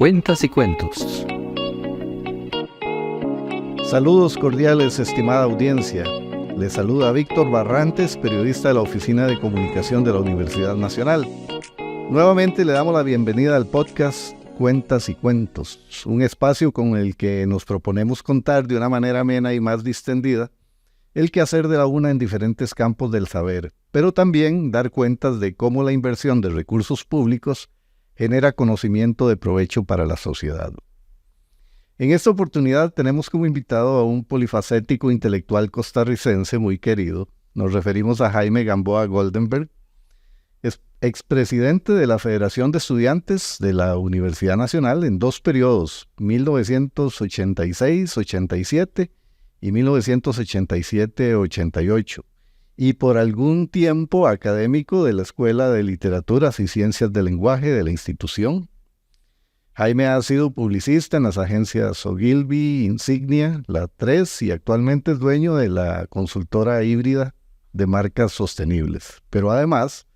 Cuentas y cuentos. Saludos cordiales, estimada audiencia. Les saluda Víctor Barrantes, periodista de la Oficina de Comunicación de la Universidad Nacional. Nuevamente le damos la bienvenida al podcast Cuentas y Cuentos, un espacio con el que nos proponemos contar de una manera amena y más distendida el quehacer de la UNA en diferentes campos del saber, pero también dar cuentas de cómo la inversión de recursos públicos genera conocimiento de provecho para la sociedad. En esta oportunidad tenemos como invitado a un polifacético intelectual costarricense muy querido. Nos referimos a Jaime Gamboa Goldenberg, expresidente de la Federación de Estudiantes de la Universidad Nacional en dos periodos, 1986-87 y 1987-88, y por algún tiempo académico de la Escuela de Literaturas y Ciencias del Lenguaje de la institución. Jaime ha sido publicista en las agencias Ogilvy, Insignia, La 3 y actualmente es dueño de la consultora híbrida de marcas sostenibles, pero además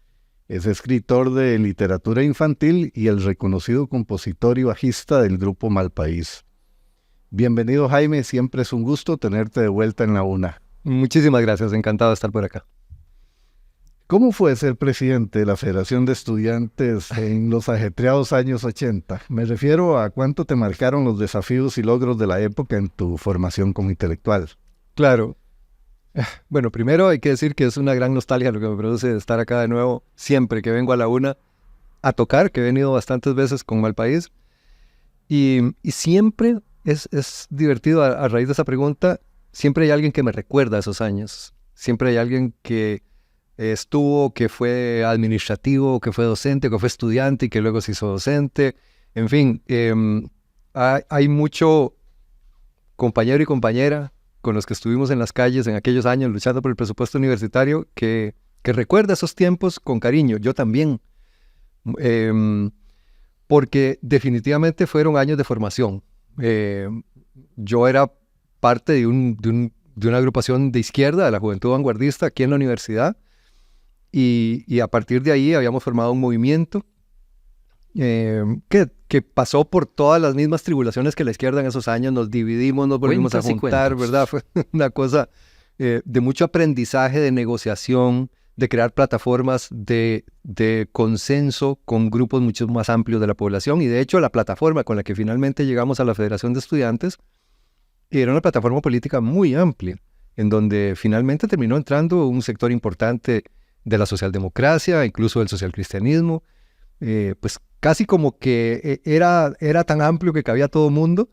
es escritor de literatura infantil y el reconocido compositor y bajista del grupo Malpaís. Bienvenido, Jaime, siempre es un gusto tenerte de vuelta en la UNA. Muchísimas gracias, encantado de estar por acá. ¿Cómo fue ser presidente de la Federación de Estudiantes en los ajetreados años 80? Me refiero a cuánto te marcaron los desafíos y logros de la época en tu formación como intelectual. Claro. Bueno, primero hay que decir que es una gran nostalgia lo que me produce estar acá de nuevo, siempre que vengo a la UNA a tocar, que he venido bastantes veces con Malpaís, y siempre es divertido a raíz de esa pregunta, siempre hay alguien que me recuerda esos años, siempre hay alguien que estuvo, que fue administrativo, que fue docente, que fue estudiante y que luego se hizo docente, en fin, hay mucho compañero y compañera con los que estuvimos en las calles en aquellos años luchando por el presupuesto universitario, que recuerda esos tiempos con cariño. Yo también, porque definitivamente fueron años de formación. Yo era parte de una agrupación de izquierda, de la Juventud Vanguardista, aquí en la universidad, y a partir de ahí habíamos formado un movimiento que pasó por todas las mismas tribulaciones que la izquierda en esos años. Nos dividimos, nos volvimos a juntar, ¿verdad? Fue una cosa de mucho aprendizaje, de negociación, de crear plataformas de consenso con grupos mucho más amplios de la población. Y de hecho la plataforma con la que finalmente llegamos a la Federación de Estudiantes era una plataforma política muy amplia, en donde finalmente terminó entrando un sector importante de la socialdemocracia, incluso del socialcristianismo, pues casi como que era tan amplio que cabía todo mundo,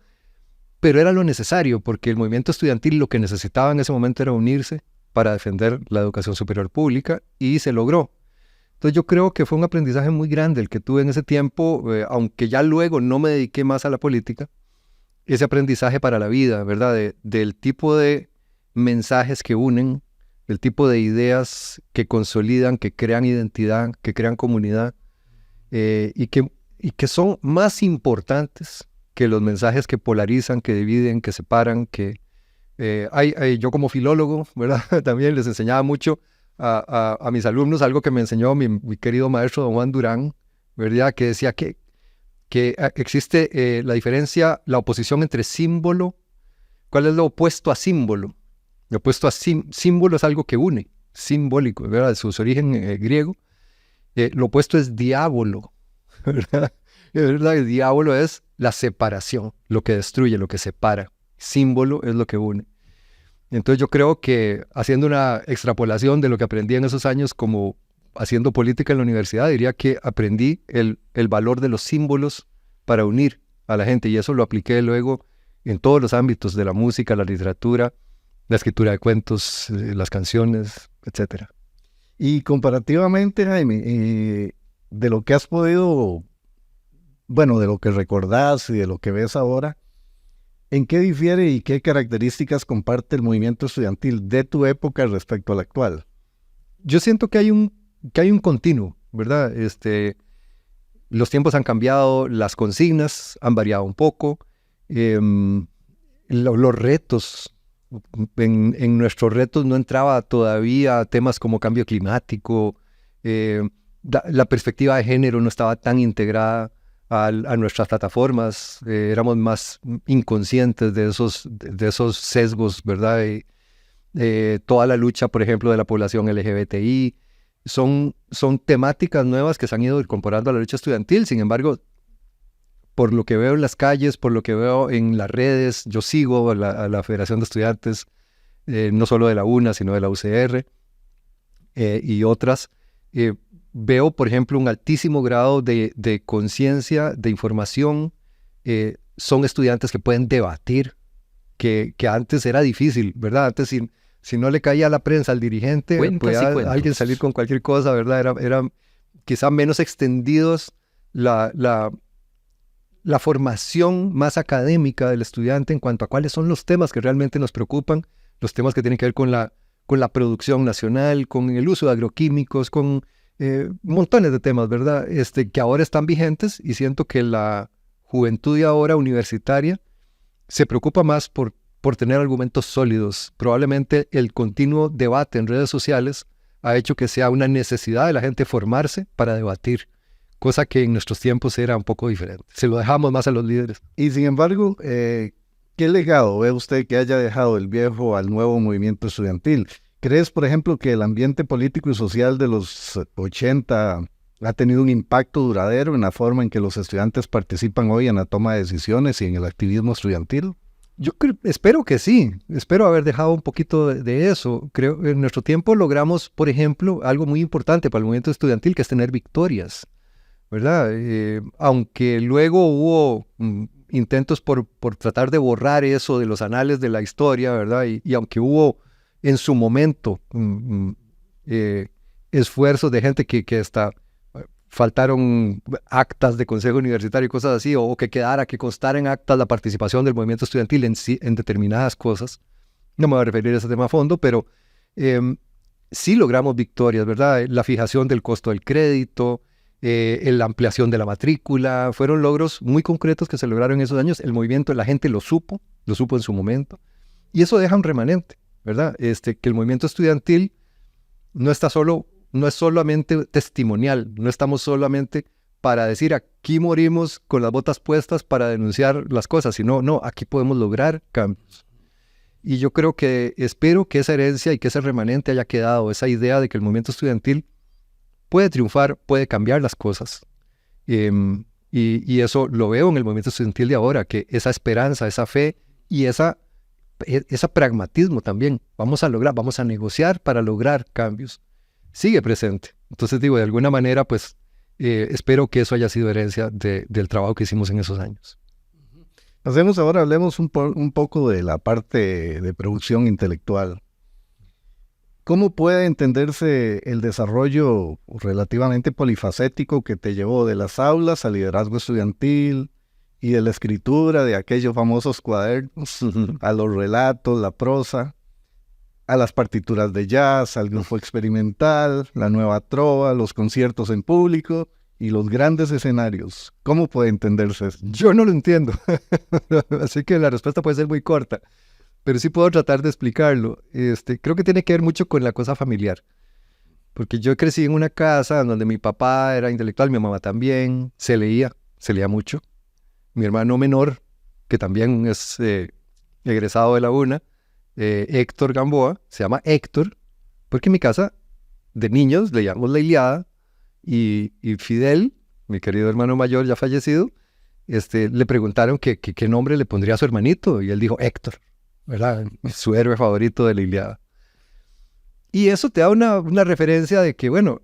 pero era lo necesario, porque el movimiento estudiantil lo que necesitaba en ese momento era unirse para defender la educación superior pública, y se logró. Entonces yo creo que fue un aprendizaje muy grande el que tuve en ese tiempo, aunque ya luego no me dediqué más a la política, ese aprendizaje para la vida, ¿verdad? Del tipo de mensajes que unen, del tipo de ideas que consolidan, que crean identidad, que crean comunidad, y que son más importantes que los mensajes que polarizan, que dividen, que separan, yo como filólogo, ¿verdad? También les enseñaba mucho a mis alumnos algo que me enseñó mi querido maestro don Juan Durán, ¿verdad? Que decía que existe la diferencia, la oposición entre símbolo. ¿Cuál es lo opuesto a símbolo? Lo opuesto a símbolo es algo que une, simbólico, ¿verdad? De su origen griego. Lo opuesto es diablo, ¿verdad? ¿Verdad? El diablo es la separación, lo que destruye, lo que separa. Símbolo es lo que une. Entonces yo creo que haciendo una extrapolación de lo que aprendí en esos años como haciendo política en la universidad, diría que aprendí el valor de los símbolos para unir a la gente, y eso lo apliqué luego en todos los ámbitos de la música, la literatura, la escritura de cuentos, las canciones, etc. Y comparativamente, Jaime, de lo que has podido, bueno, de lo que recordás y de lo que ves ahora, ¿en qué difiere y qué características comparte el movimiento estudiantil de tu época respecto al actual? Yo siento que hay un continuo, ¿verdad? Los tiempos han cambiado, las consignas han variado un poco, los retos, en nuestros retos no entraba todavía temas como cambio climático, la perspectiva de género no estaba tan integrada a nuestras plataformas, éramos más inconscientes de esos sesgos, ¿verdad? Toda la lucha, por ejemplo, de la población LGBTI, son temáticas nuevas que se han ido incorporando a la lucha estudiantil. Sin embargo, por lo que veo en las calles, por lo que veo en las redes, yo sigo a la Federación de Estudiantes, no solo de la UNA, sino de la UCR y otras. Veo, por ejemplo, un altísimo grado de conciencia, de información. Son estudiantes que pueden debatir, que antes era difícil, ¿verdad? Antes si no le caía a la prensa al dirigente, podía alguien salir con cualquier cosa, ¿verdad? Era quizá menos extendidos la formación más académica del estudiante en cuanto a cuáles son los temas que realmente nos preocupan, los temas que tienen que ver con la producción nacional, con el uso de agroquímicos, con montones de temas, ¿verdad? Que ahora están vigentes, y siento que la juventud de ahora universitaria se preocupa más por tener argumentos sólidos. Probablemente el continuo debate en redes sociales ha hecho que sea una necesidad de la gente formarse para debatir, cosa que en nuestros tiempos era un poco diferente. Se lo dejamos más a los líderes. Y sin embargo, ¿qué legado ve usted que haya dejado el viejo al nuevo movimiento estudiantil? ¿Crees, por ejemplo, que el ambiente político y social de los 80 ha tenido un impacto duradero en la forma en que los estudiantes participan hoy en la toma de decisiones y en el activismo estudiantil? Yo espero que sí, espero haber dejado un poquito de eso. Creo que en nuestro tiempo logramos, por ejemplo, algo muy importante para el movimiento estudiantil, que es tener victorias, ¿verdad? Aunque luego hubo intentos por tratar de borrar eso de los anales de la historia, ¿verdad? Y aunque hubo en su momento esfuerzos de gente que hasta faltaron actas de consejo universitario y cosas así, o que constara en actas la participación del movimiento estudiantil en determinadas cosas. No me voy a referir a ese tema a fondo, pero sí logramos victorias, ¿verdad? La fijación del costo del crédito, la ampliación de la matrícula, fueron logros muy concretos que se lograron en esos años. El movimiento, la gente lo supo en su momento, y eso deja un remanente, ¿verdad? Que el movimiento estudiantil no es solamente testimonial, no estamos solamente para decir aquí morimos con las botas puestas para denunciar las cosas, sino aquí podemos lograr cambios. Y yo espero que esa herencia y que ese remanente haya quedado, esa idea de que el movimiento estudiantil puede triunfar, puede cambiar las cosas. Y eso lo veo en el movimiento estudiantil de ahora, que esa esperanza, esa fe y ese pragmatismo también, vamos a negociar para lograr cambios, sigue presente. Entonces digo, de alguna manera, pues espero que eso haya sido herencia del trabajo que hicimos en esos años. Hablemos un poco de la parte de producción intelectual. ¿Cómo puede entenderse el desarrollo relativamente polifacético que te llevó de las aulas al liderazgo estudiantil y de la escritura de aquellos famosos cuadernos a los relatos, la prosa, a las partituras de jazz, al grupo experimental, la nueva trova, los conciertos en público y los grandes escenarios? ¿Cómo puede entenderse eso? Yo no lo entiendo, así que la respuesta puede ser muy corta, pero sí puedo tratar de explicarlo. Creo que tiene que ver mucho con la cosa familiar, porque yo crecí en una casa donde mi papá era intelectual, mi mamá también, se leía mucho. Mi hermano menor, que también es egresado de la UNA, Héctor Gamboa, se llama Héctor, porque en mi casa de niños leíamos la Ilíada, y Fidel, mi querido hermano mayor ya fallecido, le preguntaron qué nombre le pondría a su hermanito, y él dijo Héctor, ¿verdad? Su héroe favorito de la Ilíada. Y eso te da una referencia de que, bueno,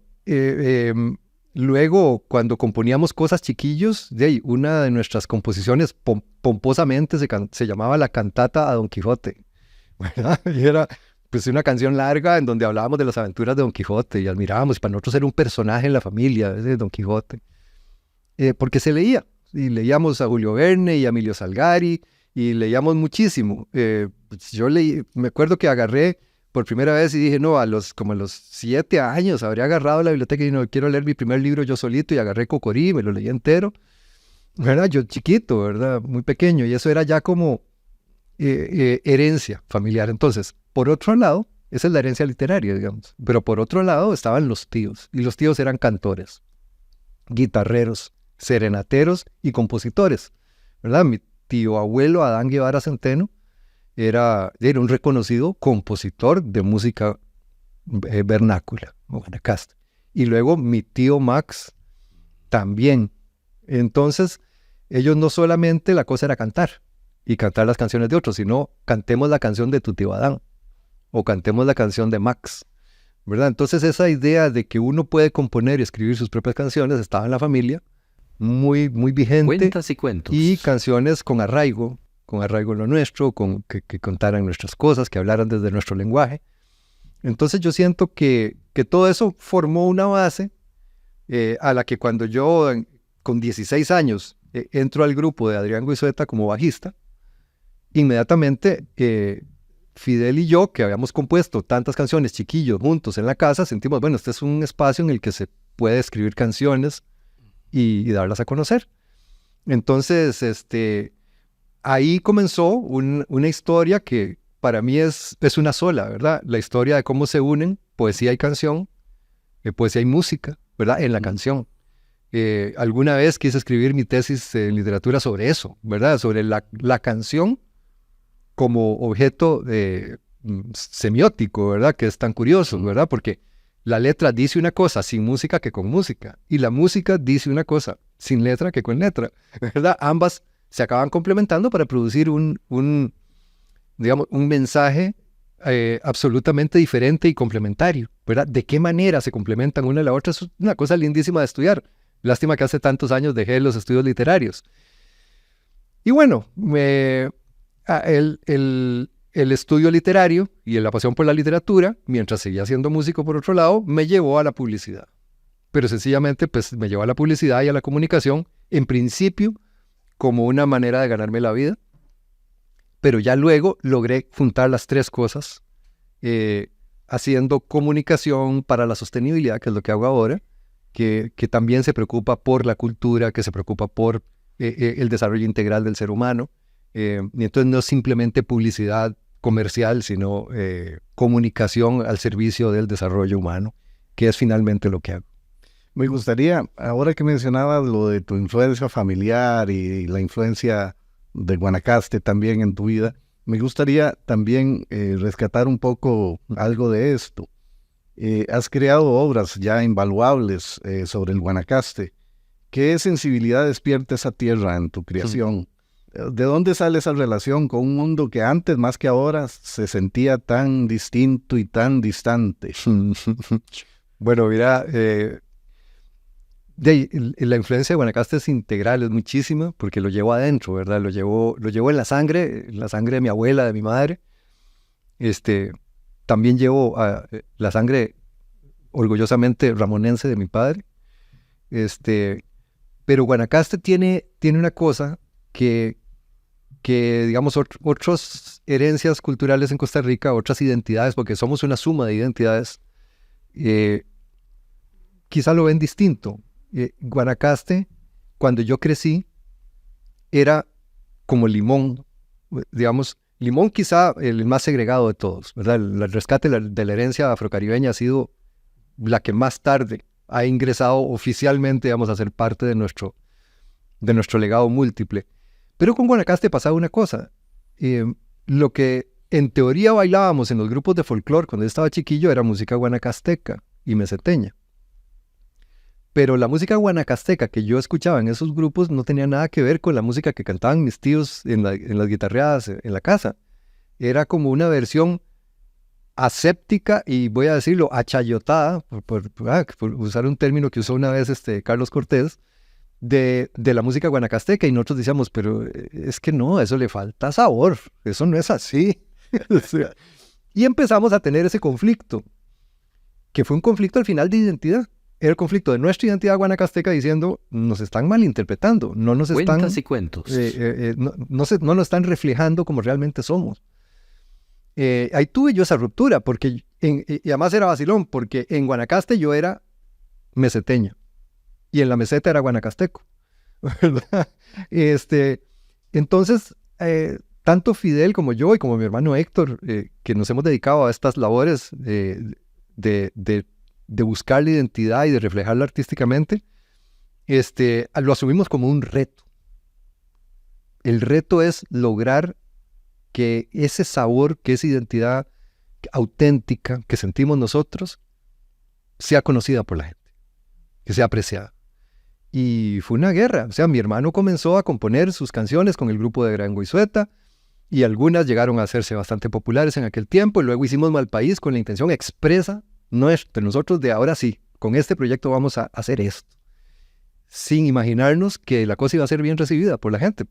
luego cuando componíamos cosas chiquillos, una de nuestras composiciones pomposamente se llamaba La Cantata a Don Quijote, ¿verdad? Y era pues una canción larga en donde hablábamos de las aventuras de Don Quijote y admirábamos, y para nosotros era un personaje en la familia, ese Don Quijote, porque se leía, y leíamos a Julio Verne y a Emilio Salgari, y leíamos muchísimo. Yo me acuerdo que agarré por primera vez y dije, como a los 7 años habría agarrado la biblioteca y quiero leer mi primer libro yo solito, y agarré Cocorí, me lo leí entero, ¿verdad? Yo chiquito, ¿verdad? Muy pequeño, y eso era ya como herencia familiar. Entonces, por otro lado, esa es la herencia literaria, digamos, pero por otro lado estaban los tíos, y los tíos eran cantores, guitarreros, serenateros y compositores, ¿verdad? Mi tío abuelo Adán Guevara Centeno era un reconocido compositor de música vernácula, o Guanacaste. Y luego mi tío Max también. Entonces, ellos no solamente la cosa era cantar y cantar las canciones de otros, sino cantemos la canción de tu tío Adán o cantemos la canción de Max, ¿verdad? Entonces esa idea de que uno puede componer y escribir sus propias canciones estaba en la familia, muy, muy vigente. Cuentas y cuentos. Y canciones con arraigo en lo nuestro, que contaran nuestras cosas, que hablaran desde nuestro lenguaje. Entonces yo siento que todo eso formó una base a la que cuando yo, con 16 años, entro al grupo de Adrián Goizueta como bajista, inmediatamente Fidel y yo, que habíamos compuesto tantas canciones chiquillos juntos en la casa, sentimos, bueno, este es un espacio en el que se puede escribir canciones y darlas a conocer. Entonces, ahí comenzó una historia que para mí es una sola, ¿verdad? La historia de cómo se unen poesía y canción, poesía y música, ¿verdad? En la canción. Alguna vez quise escribir mi tesis en literatura sobre eso, ¿verdad? Sobre la canción como objeto semiótico, ¿verdad? Que es tan curioso, ¿verdad? Porque la letra dice una cosa sin música que con música, y la música dice una cosa sin letra que con letra, ¿verdad? Ambas se acaban complementando para producir un mensaje absolutamente diferente y complementario, ¿verdad? ¿De qué manera se complementan una a la otra? Es una cosa lindísima de estudiar. Lástima que hace tantos años dejé los estudios literarios. Y bueno, el estudio literario y la pasión por la literatura, mientras seguía siendo músico por otro lado, me llevó a la publicidad. Pero sencillamente pues me llevó a la publicidad y a la comunicación, en principio como una manera de ganarme la vida, pero ya luego logré juntar las tres cosas, haciendo comunicación para la sostenibilidad, que es lo que hago ahora, que también se preocupa por la cultura, que se preocupa por el desarrollo integral del ser humano. Y entonces no es simplemente publicidad comercial, sino comunicación al servicio del desarrollo humano, que es finalmente lo que hago. Me gustaría, ahora que mencionabas lo de tu influencia familiar y la influencia de Guanacaste también en tu vida, me gustaría también rescatar un poco algo de esto. Has creado obras ya invaluables sobre el Guanacaste. ¿Qué sensibilidad despierta esa tierra en tu creación? ¿De dónde sale esa relación con un mundo que antes, más que ahora, se sentía tan distinto y tan distante? Bueno, mira, la influencia de Guanacaste es integral, es muchísima, porque lo llevo adentro, ¿verdad? Lo llevo en la sangre de mi abuela, de mi madre. También llevo la sangre orgullosamente ramonense de mi padre. Pero Guanacaste tiene una cosa que digamos, otras herencias culturales en Costa Rica, otras identidades, porque somos una suma de identidades, quizá lo ven distinto. Guanacaste, cuando yo crecí, era como Limón, digamos, Limón quizá el más segregado de todos, ¿verdad? El rescate de la herencia afrocaribeña ha sido la que más tarde ha ingresado oficialmente, digamos, a ser parte de nuestro legado múltiple. Pero con Guanacaste pasaba una cosa, lo que en teoría bailábamos en los grupos de folclore cuando yo estaba chiquillo era música guanacasteca y meseteña. Pero la música guanacasteca que yo escuchaba en esos grupos no tenía nada que ver con la música que cantaban mis tíos en las guitarreadas en la casa. Era como una versión aséptica y, voy a decirlo, achayotada, por usar un término que usó una vez Carlos Cortés, de la música guanacasteca, y nosotros decíamos, pero es que no, eso le falta sabor, eso no es así. Y empezamos a tener ese conflicto, que fue un conflicto al final de identidad. Era el conflicto de nuestra identidad guanacasteca diciendo, nos están malinterpretando, no nos están... Cuentas y cuentos. No nos están reflejando como realmente somos. Ahí tuve yo esa ruptura, porque y además era vacilón, porque en Guanacaste yo era meseteño, y en la meseta era guanacasteco, ¿verdad? Entonces, tanto Fidel como yo y como mi hermano Héctor, que nos hemos dedicado a estas labores de buscar la identidad y de reflejarla artísticamente, lo asumimos como un reto. El reto es lograr que ese sabor, que esa identidad auténtica que sentimos nosotros, sea conocida por la gente, que sea apreciada. Y fue una guerra. O sea, mi hermano comenzó a componer sus canciones con el grupo de Gran Goizueta, y algunas llegaron a hacerse bastante populares en aquel tiempo, y luego hicimos Malpaís con la intención expresa de nosotros de ahora sí, con este proyecto vamos a hacer esto, sin imaginarnos que la cosa iba a ser bien recibida por la gente,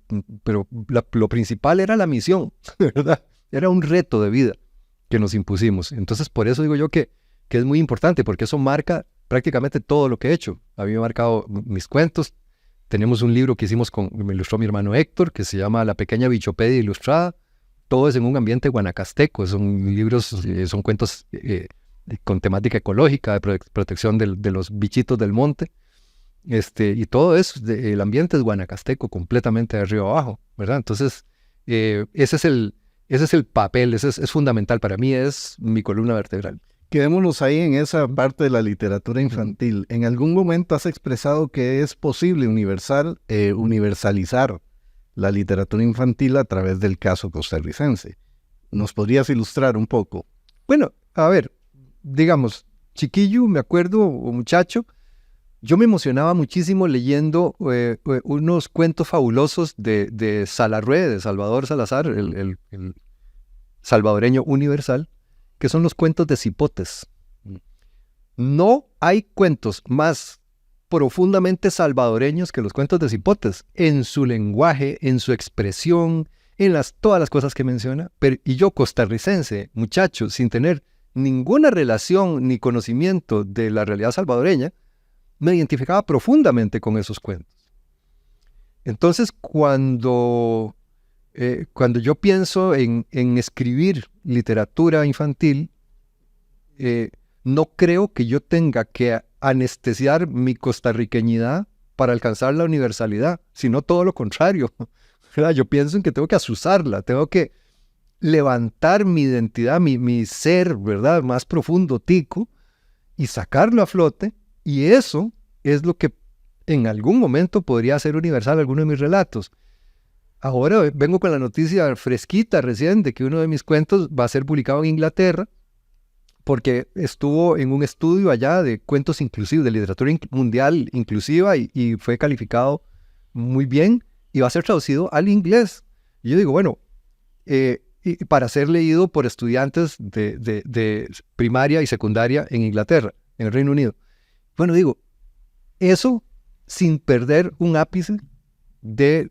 pero lo principal era la misión, ¿verdad? Era un reto de vida que nos impusimos. Entonces, por eso digo yo que es muy importante, porque eso marca prácticamente todo lo que he hecho. A mí me ha marcado mis cuentos. Tenemos un libro que hicimos me ilustró mi hermano Héctor, que se llama La Pequeña Bichopedia Ilustrada. Todo es en un ambiente guanacasteco. Son libros, son cuentos con temática ecológica, de protección de los bichitos del monte. Y todo eso, el ambiente es guanacasteco, completamente de arriba abajo, ¿verdad? Entonces, ese es el papel, es fundamental para mí, es mi columna vertebral. Quedémonos ahí en esa parte de la literatura infantil. ¿En algún momento has expresado que es posible universalizar la literatura infantil a través del caso costarricense? ¿Nos podrías ilustrar un poco? Bueno, a ver, digamos, chiquillo, me acuerdo, o muchacho, yo me emocionaba muchísimo leyendo unos cuentos fabulosos de Salarrué, de Salvador Salazar, el salvadoreño universal, que son los cuentos de cipotes. No hay cuentos más profundamente salvadoreños que los cuentos de cipotes, en su lenguaje, en su expresión, en todas las cosas que menciona. Y yo, costarricense, muchacho, sin tener ninguna relación ni conocimiento de la realidad salvadoreña, me identificaba profundamente con esos cuentos. Entonces, cuando yo pienso en escribir literatura infantil, no creo que yo tenga que anestesiar mi costarriqueñidad para alcanzar la universalidad, sino todo lo contrario. Yo pienso en que tengo que azuzarla, tengo que levantar mi identidad, mi ser, ¿verdad?, más profundo, tico, y sacarlo a flote, y eso es lo que en algún momento podría ser universal alguno de mis relatos. Ahora vengo con la noticia fresquita recién de que uno de mis cuentos va a ser publicado en Inglaterra, porque estuvo en un estudio allá de cuentos inclusivos, de literatura mundial inclusiva, y fue calificado muy bien, y va a ser traducido al inglés. Y yo digo, bueno, y para ser leído por estudiantes de primaria y secundaria en Inglaterra, en el Reino Unido. Bueno, digo, eso sin perder un ápice de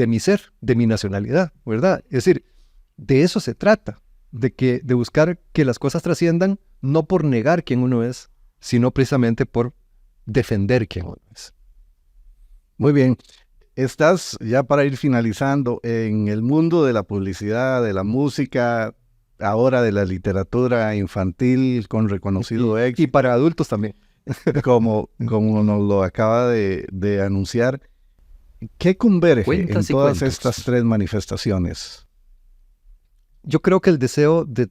mi ser, de mi nacionalidad, ¿verdad? Es decir, de eso se trata, de buscar que las cosas trasciendan, no por negar quién uno es, sino precisamente por defender quién uno es. Muy bien. Estás, ya para ir finalizando, en el mundo de la publicidad, de la música, ahora de la literatura infantil con reconocido éxito. Y para adultos también. Como nos lo acaba de anunciar. ¿Qué converge en todas estas tres manifestaciones? Yo creo que el deseo de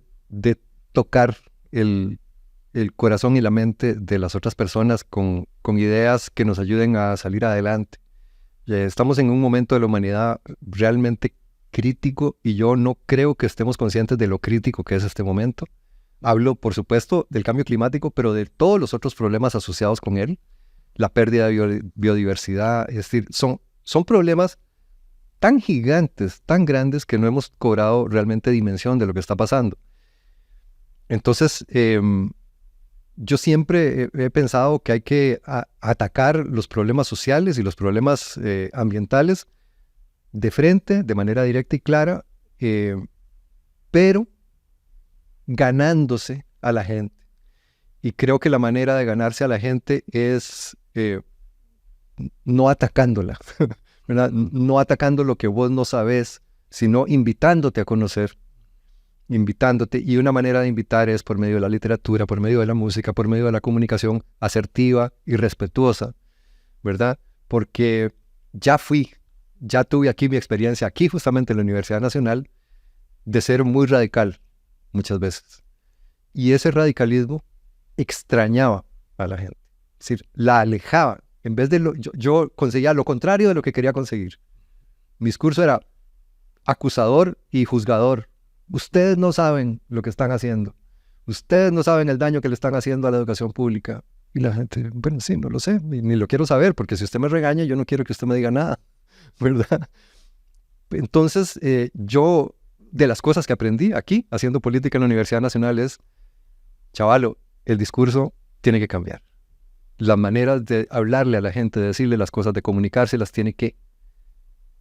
tocar el corazón y la mente de las otras personas con ideas que nos ayuden a salir adelante. Estamos en un momento de la humanidad realmente crítico, y yo no creo que estemos conscientes de lo crítico que es este momento. Hablo, por supuesto, del cambio climático, pero de todos los otros problemas asociados con él, la pérdida de biodiversidad, es decir, son problemas tan gigantes, tan grandes, que no hemos cobrado realmente dimensión de lo que está pasando. Entonces, yo siempre he pensado que hay que atacar los problemas sociales y los problemas ambientales de frente, de manera directa y clara, pero ganándose a la gente. Y creo que la manera de ganarse a la gente es no atacándola, ¿verdad? No atacando lo que vos no sabés, sino invitándote a conocer, invitándote. Y una manera de invitar es por medio de la literatura, por medio de la música, por medio de la comunicación asertiva y respetuosa, ¿verdad? Porque ya tuve aquí mi experiencia, aquí justamente en la Universidad Nacional, de ser muy radical muchas veces. Y ese radicalismo extrañaba a la gente, es decir, la alejaba En vez de yo conseguía lo contrario de lo que quería conseguir. Mi discurso era acusador y juzgador. Ustedes no saben lo que están haciendo. Ustedes no saben el daño que le están haciendo a la educación pública. Y la gente, bueno, sí, no lo sé, ni lo quiero saber, porque si usted me regaña, yo no quiero que usted me diga nada, ¿verdad? Entonces, yo, de las cosas que aprendí aquí, haciendo política en la Universidad Nacional, es, chavalo, el discurso tiene que cambiar. Las maneras de hablarle a la gente, de decirle las cosas, de comunicárselas, tiene que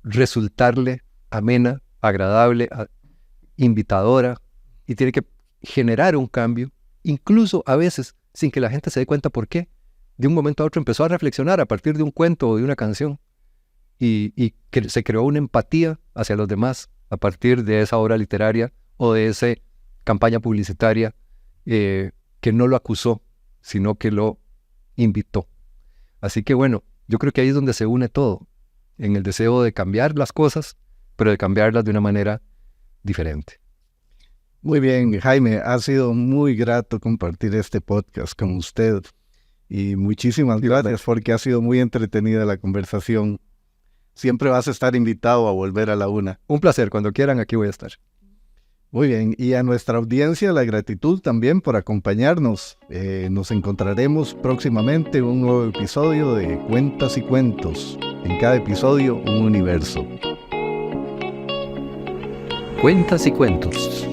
resultarle amena, agradable, invitadora, y tiene que generar un cambio, incluso a veces sin que la gente se dé cuenta por qué. De un momento a otro empezó a reflexionar a partir de un cuento o de una canción, y que se creó una empatía hacia los demás a partir de esa obra literaria o de esa campaña publicitaria que no lo acusó, sino que lo invitó. Así que bueno, yo creo que ahí es donde se une todo, en el deseo de cambiar las cosas, pero de cambiarlas de una manera diferente. Muy bien, Jaime, ha sido muy grato compartir este podcast con usted y muchísimas gracias porque ha sido muy entretenida la conversación. Siempre vas a estar invitado a volver a la una. Un placer, cuando quieran aquí voy a estar. Muy bien, y a nuestra audiencia la gratitud también por acompañarnos. Nos encontraremos próximamente en un nuevo episodio de Cuentas y Cuentos. En cada episodio un universo. Cuentas y Cuentos.